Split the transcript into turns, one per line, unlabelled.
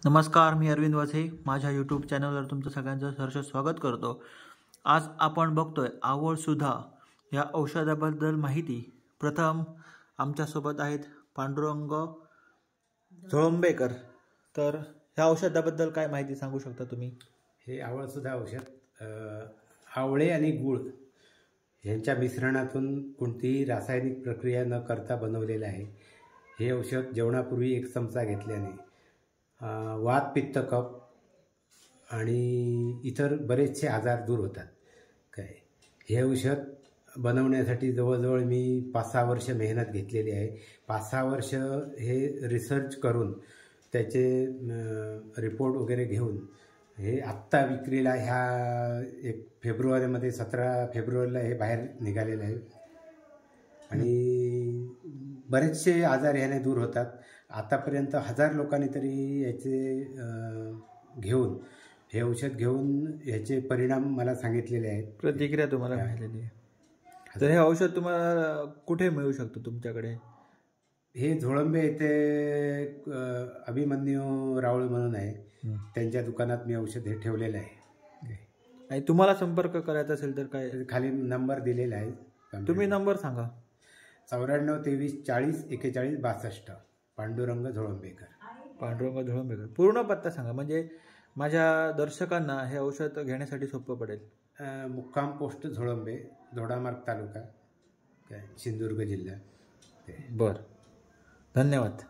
नमस्कार, मी अरविंद वसे. माझ्या यूट्यूब चॅनलवर तुमचं सगळ्यांचं सहर्ष स्वागत करतो. आज आपण बघतोय आवळ सुधा या औषधाबद्दल माहिती. प्रथम आमच्यासोबत आहेत पांडुरंग झोळंबेकर. तर ह्या औषधाबद्दल काय माहिती सांगू शकता तुम्ही?
हे आवळ सुधा औषध आवळे आणि गूळ यांच्या मिश्रणातून कोणतीही रासायनिक प्रक्रिया न करता बनवलेलं आहे. हे औषध जेवणापूर्वी 1 चमचा घेतल्याने वात, पित्त, कफ आणि इतर बरेचसे आजार दूर होतात. हे औषध बनवण्यासाठी जवळजवळ मी 5-6 वर्ष मेहनत घेतलेली आहे. 5-6 वर्ष हे रिसर्च करून त्याचे रिपोर्ट वगैरे घेऊन हे आत्ता विक्रीला ह्या फेब्रुवारीमध्ये 17 फेब्रुवारीला हे बाहेर निघालेलं आहे आणि बरेचसे आजार ह्याने दूर होतात. आतापर्यंत 1000 लोकांनी तरी याचे घेऊन हे औषध घेऊन ह्याचे परिणाम मला सांगितलेले आहेत.
प्रतिक्रिया तुम्हाला मिळालेली आहे. तर हे औषध तुम्हाला कुठे मिळू शकतं तुमच्याकडे?
हे झोळंबे येथे अभिमन्यू रावळ म्हणून आहे, त्यांच्या दुकानात मी औषध हे ठेवलेलं आहे.
आणि तुम्हाला संपर्क करायचा असेल तर काय?
खाली नंबर दिलेला आहे.
तुम्ही नंबर सांगा.
94 23 40 41 62. पांडुरंग झोळंबेकर.
पांडुरंग झोळंबेकर. पूर्ण पत्ता सांगा, म्हणजे माझ्या दर्शकांना हे औषध घेण्यासाठी सोपं पडेल.
मुक्काम पोस्ट झोळंबे, दोडामार्ग तालुका, सिंधुदुर्ग जिल्हा.
बरं, धन्यवाद.